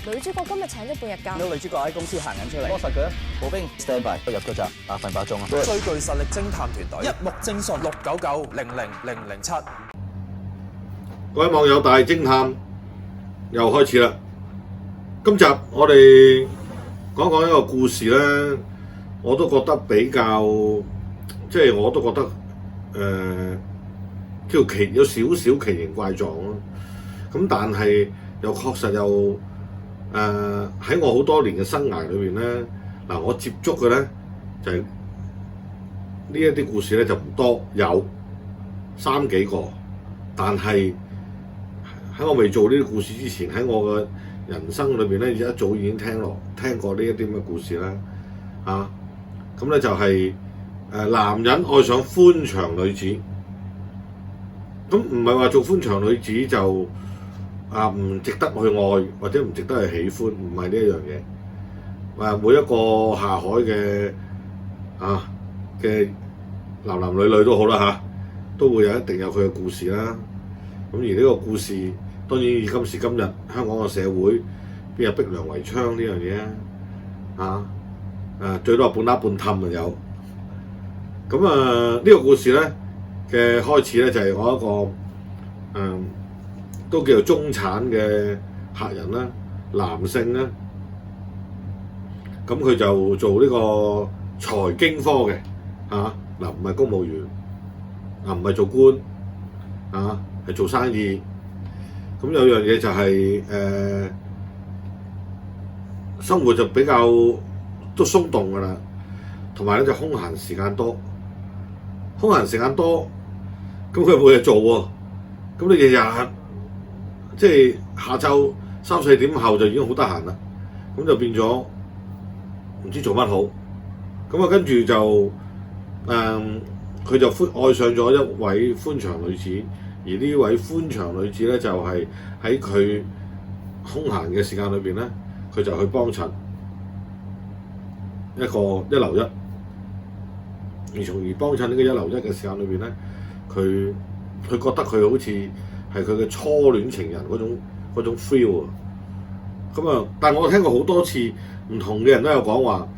女主角今日請咗半日假。有女主角喺公司行緊出嚟，幫實佢啊！步兵 stand by 入嗰閘8:8啊！最具實力偵探團隊，一目正純6990007。各位網友，大偵探又開始啦！今集我哋講講一個故事咧，我都覺得比較，我都覺得叫有少少奇形怪狀咯。咁但係又確實又喺我好多年嘅生涯裏邊咧，我接觸嘅咧就係呢一啲故事咧就唔多，有3幾個，但係喺我未做呢啲故事之前，喺我嘅人生裏邊咧，一早已經聽過呢一啲咁嘅故事啦。咁咧就係男人愛上寬長女子，咁唔係話做寬長女子就唔值得去愛或者唔值得去喜歡，唔係呢一樣嘢。每一個下海嘅男男女女都好啦都會一定有佢嘅故事啦。咁而呢個故事當然以今時今日香港嘅社會邊有逼良為娼呢樣嘢最多係半拉半氹就有。咁呢個故事咧嘅開始咧就係我一個都叫做中產嘅客人啦，男性啦。咁佢就做呢個財經科嘅唔係公務員唔係做官係做生意。咁有樣嘢就係生活就比較都鬆動㗎啦，同埋咧就空閒時間多，咁佢冇嘢做喎。咁你日日下晝3、4點後就已經好得閒啦，咁就變咗唔知做乜好。咁跟住就佢就愛上咗一位寬長女子，而呢位寬長女子咧就係喺佢空閒嘅時間裏邊咧，佢就去幫襯一個一樓一，而從而幫襯呢個一樓一嘅時間裏邊咧，佢覺得佢好似係佢嘅初戀情人嗰種 feel 啊。咁但係我聽過好多次唔同嘅人都有講話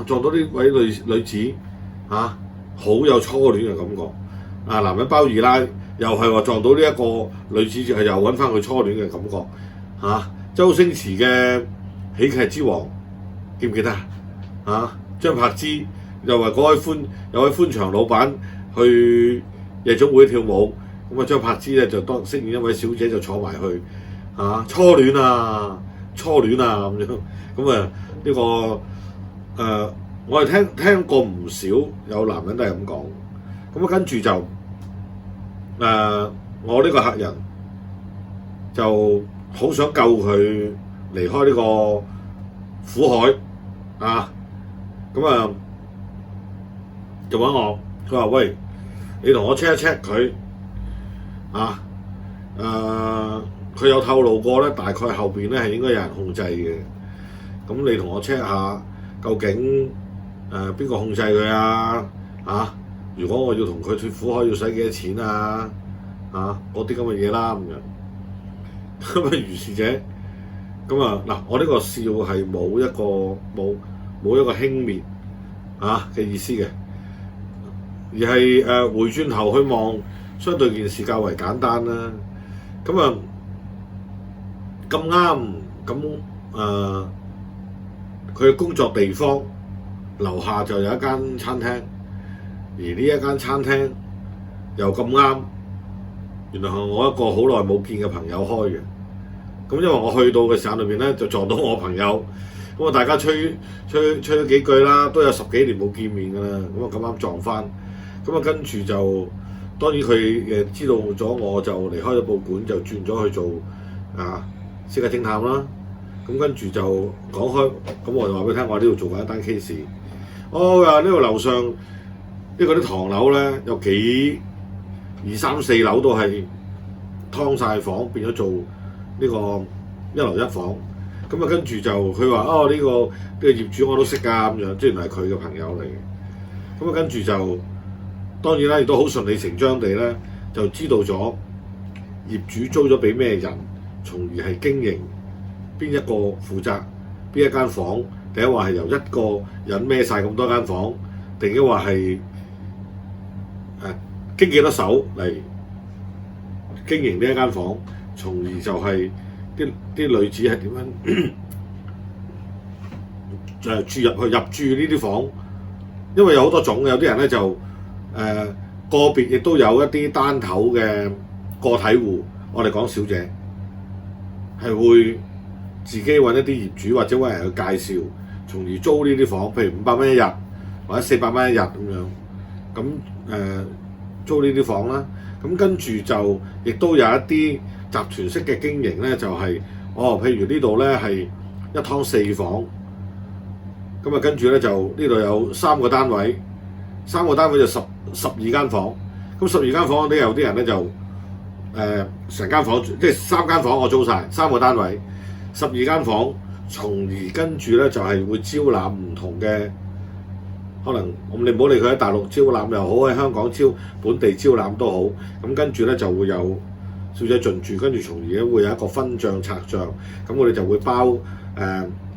撞到呢位女子好有初戀嘅感覺。男人包二奶又係話撞到呢一個女子，又揾翻佢初戀嘅感覺。周星馳嘅喜劇之王記唔記得張柏芝又話有位寬長老闆去夜總會跳舞，咁張柏芝咧就當飾演一位小姐就坐埋去初戀啊咁樣。咁呢個我係聽過唔少有男人都係咁講。咁跟住就我呢個客人就好想救佢離開呢個苦海咁就揾我，佢話喂，你同我 check 一 check 佢佢有透露過咧，大概後邊咧係應該有人控制嘅。咁你同我 check 下究竟邊個控制佢如果我要同佢脫苦海要使幾多錢嗰啲咁嘅嘢啦咁樣。咁如是者我呢個笑係冇一個輕蔑嘅意思嘅，而係回轉頭去望，相對件事較為簡單啦。咁啱佢嘅工作地方樓下就有一間餐廳，而呢一間餐廳又咁啱，原來係我一個好耐冇見嘅朋友開嘅。咁因為我去到嘅時間裏邊咧，就撞到我朋友，咁大家吹咗幾句啦，都有10幾年冇見面㗎啦。咁咁啱撞翻，咁跟住就當然佢知道咗我就離開咗報館，就轉咗去做私家偵探啦。咁跟住就講開，咁我就話俾你聽，我喺呢度做緊一單 case。呢度樓上啲唐樓咧，有2、3、4樓都係劏晒房，變咗做呢個一樓一房。咁跟住就佢話呢個業主我都識㗎咁樣，即係原來係佢嘅朋友嚟嘅。咁跟住就當然啦，亦都好順理成章地咧，就知道咗業主租咗俾咩人，從而係經營邊一個負責邊一間房，定係話係由一個人孭晒咁多間房，定係話係經幾多手嚟經營呢一間房，從而就係啲女子係點樣住呢啲房，因為有好多種，有啲人咧就個別亦都有一啲單頭嘅個體戶，我哋講小姐係會自己揾一啲業主或者揾人去介紹，從而租呢啲房，譬如500蚊一日或者400蚊一日咁樣，咁租呢啲房啦。咁跟住就亦都有一啲集團式嘅經營咧，就係譬如呢度咧係1劏4房，咁啊跟住咧就呢度有3個單位，3個單位就12間房，咁12間房都有啲人咧就成間房即係3間房我租晒，3個單位12間房，從而跟住咧就係會招攬唔同嘅，可能你唔好理佢喺大陸招攬又好，喺香港本地招攬都好，咁跟住咧就會有小姐進駐，跟住從而咧會有一個分帳拆帳，咁我哋就會包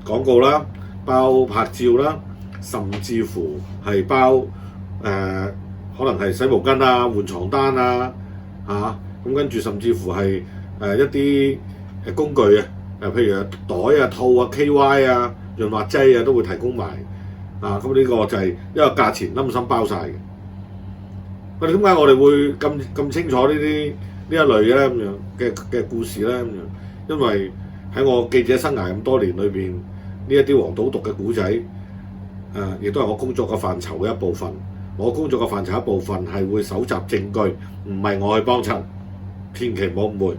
廣告啦，包拍照啦，甚至乎係包可能係洗毛巾啊、換床單啊，咁跟住甚至乎係一啲工具啊，譬如袋啊、套啊、KY 啊、潤滑劑啊都會提供埋。咁呢個就係一個價錢冧心包晒嘅。喂，點解我哋會咁清楚呢一類咧咁樣嘅故事咧咁樣？因為喺我記者生涯咁多年裏邊，呢一啲黃賭毒嘅古仔，亦都係我工作嘅範疇嘅一部分。我工作嘅範疇一部分係會搜集證據，唔係我去幫襯，千祈唔好誤會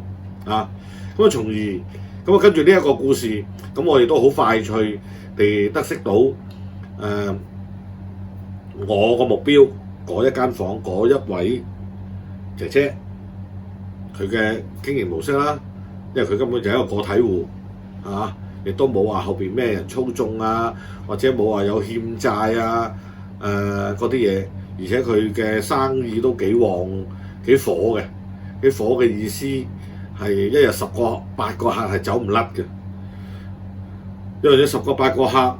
啊！咁啊，從而咁啊，跟住呢一個故事，咁我亦都好快脆地得悉到。我個目標嗰一間房嗰一位姐姐，佢嘅經營模式啦，因為佢根本就係一個個體戶，亦都冇話後邊咩人操縱啊，或者冇話有欠債啊，嗰啲嘢，而且佢嘅生意都幾旺幾火嘅，幾火嘅意思係一日10個8個客係走唔甩嘅，因為你10個8個客。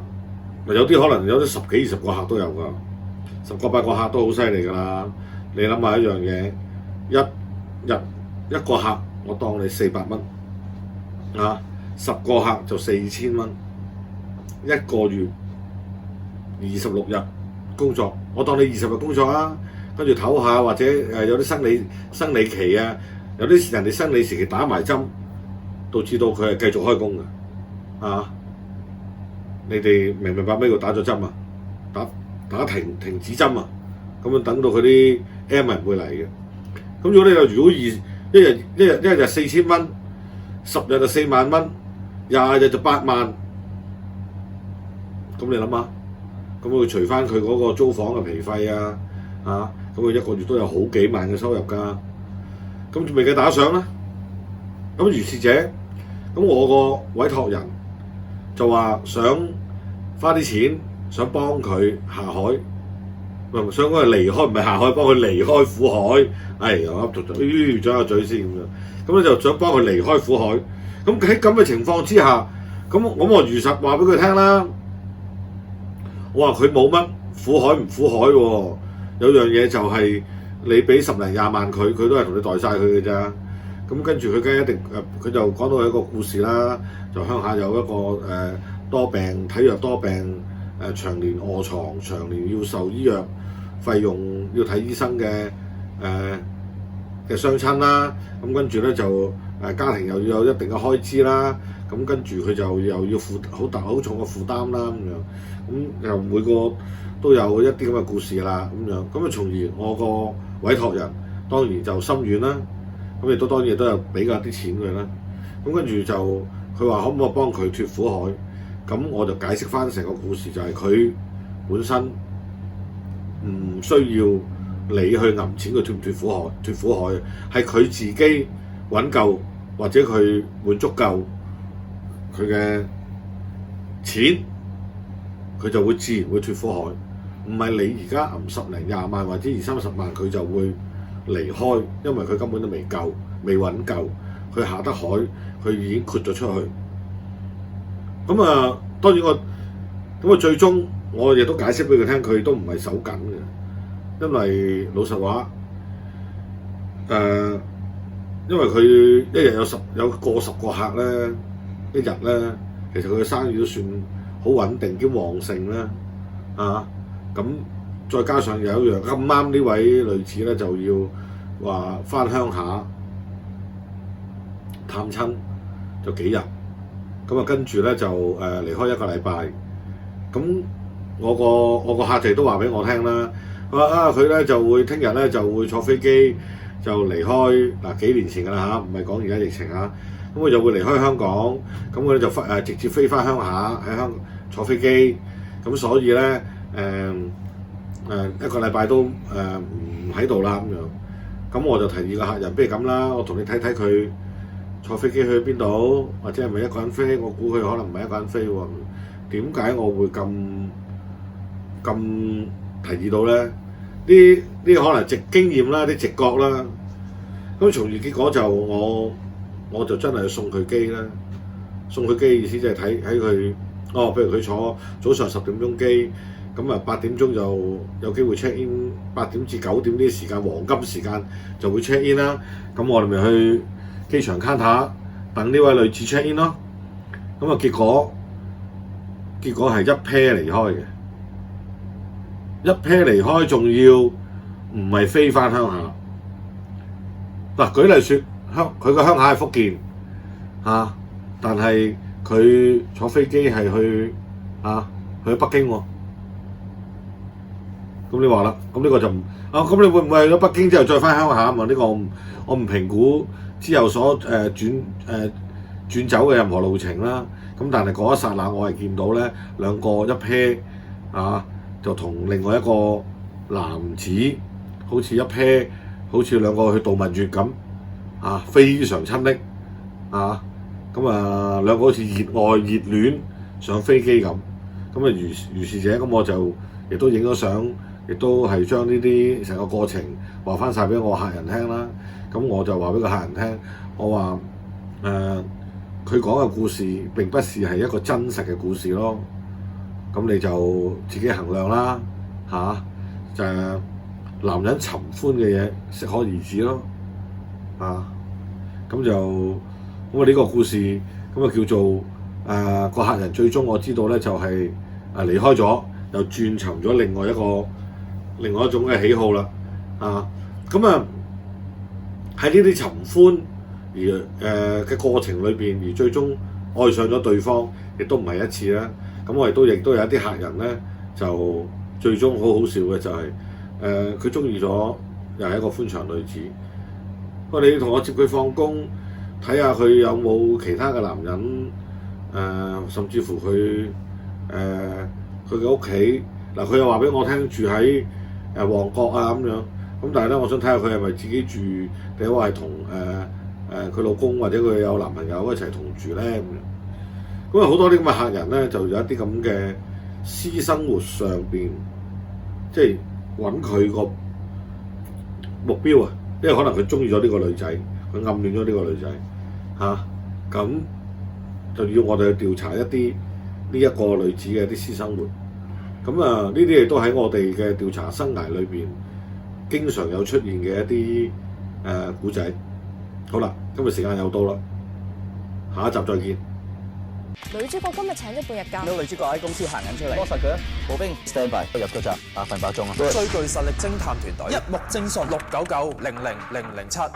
有啲可能有啲10幾20個客都有㗎，10個8個客都好犀利㗎啦。你諗下一樣嘢，一日一個客，我當你400蚊，10個客就4000蚊，一個月26日工作，我當你20日工作啊，跟住唞下或者有啲生理期啊，有啲人哋生理時期打埋針，導致到佢係繼續開工㗎，你哋明唔明白咩叫打咗針啊？打停止針啊！咁樣等到佢啲 M 人會嚟嘅。咁如果一日4000蚊，10日就4萬蚊，20日就8萬。咁你諗下，咁佢除翻佢嗰個租房嘅皮費啊，咁佢一個月都有好幾萬嘅收入㗎。咁仲未計打賞啦。咁如是者，咁我個委託人就話想花啲錢，想幫佢下海，想講佢離開，唔係下海，幫佢離開苦海。我噏咗張下嘴先咁樣，咁咧就想幫佢離開苦海。咁喺咁嘅情況之下，咁我如實話俾佢聽啦。我話佢冇乜苦海唔苦海喎，有樣嘢就係你俾10零20萬佢都係同你代晒佢嘅咋。咁跟住佢梗係一定佢就講到一個故事啦，就鄉下有一個體弱多病，長年臥床，長年要受醫藥費用，要睇醫生嘅雙親啦。咁跟住咧就家庭又要有一定嘅開支啦。咁跟住佢就又要負好重嘅負擔啦咁樣。咁又每個都有一啲咁嘅故事啦咁樣。咁啊，從而我個委託人當然就心軟啦。咁亦都當然都有俾咗啲錢佢啦。咁跟住就佢話可唔可以幫佢脫苦海？咁我就解釋翻成個故事，就係佢本身唔需要你去揞錢佢脫唔脫苦海，係佢自己揾夠或者佢滿足夠佢嘅錢，佢就會自然會脫苦海。唔係你而家揞10零20萬或者20-30萬，佢就會離開，因為佢根本都未夠，未揾夠，佢下得海，佢已經豁咗出去。咁啊，當然最終我亦都解釋俾佢聽，佢都唔係守緊嘅，因為老實話，因為佢一日有過10個客咧，一日咧，其實佢嘅生意都算好穩定兼旺盛啦，咁再加上有一樣咁啱呢位女子咧就要話返鄉下探親，就幾日，咁啊跟住咧就離開1個禮拜，咁我個客仔都話俾我聽啦，佢咧就會聽日咧就會坐飛機就離開嗱，幾年前㗎啦嚇，唔係講而家疫情嚇，咁佢就會離開香港，咁佢咧就直接飛返鄉下喺香港坐飛機，咁所以咧1個禮拜都唔喺度啦咁樣，咁我就提議個客人，不如咁啦，我同你睇睇佢坐飛機去邊度，或者係咪一個人飛？我估佢可能唔係一個人飛喎。點解我會咁提議到咧？呢可能直經驗啦，啲直覺啦。咁從而結果就我就真係去送佢機啦。送佢機嘅意思就係睇佢譬如佢坐早上10點鐘機，咁啊8點鐘就有機會 check in， 8點至9點呢啲時間黃金時間就會 check in 啦。咁我哋咪去機場 counter 等呢位女子 check in 咯。咁啊結果係一 pair 離開嘅，一 pair 離開仲要唔係飛返鄉下。嗱，舉例説，佢個鄉下係福建但係佢坐飛機係去北京喎。咁你話啦，咁呢個就咁你會唔會去咗北京之後再返鄉下啊？呢個我唔評估之後所轉走嘅任何路程啦。咁但係嗰一剎那，我係見到咧兩個一 pair 就同另外一個男子好似一 pair，好似兩個去度蜜月咁非常親昵咁兩個好似熱愛熱戀上飛機咁。咁如是者，咁我就亦都影咗相，亦都係將呢啲成個過程話翻晒俾我客人聽啦。咁我就話俾個客人聽，我話佢講嘅故事並不是係一個真實嘅故事咯。咁你就自己衡量啦就係男人尋歡嘅嘢適可而止咯咁呢個故事咁叫做個客人最終我知道咧就係離開咗，又轉尋咗另外一種嘅喜好啦喺呢啲尋歡而嘅過程裏邊，而最終愛上咗對方，亦都唔係一次啦。咁我亦都有一啲客人咧，就最終好笑嘅就係佢中意咗又係一個寬長女子。不過你同我接佢放工，睇下佢有冇其他嘅男人，甚至乎佢嘅屋企嗱，佢又話俾我聽住喺旺角咁樣。咁但係咧，我想睇下佢係咪自己住，定話係同佢老公或者佢有男朋友一齊同住咧咁樣。咁好多啲咁嘅客人咧，就有一啲咁嘅私生活上邊，即係揾佢個目標因為可能佢中意咗呢個女仔，佢暗戀咗呢個女仔咁就要我哋去調查一啲呢一個女子嘅啲私生活。咁呢啲亦都喺我哋嘅調查生涯裏邊經常有出現嘅一啲古仔。好啦，今日時間又到啦，下一集再見。女主角今日請咗半日假。女主角喺公司行緊出嚟，幫實佢步兵 stand by， 入咗閘，8分8鐘最具實力偵探團隊，一目證純，6990007。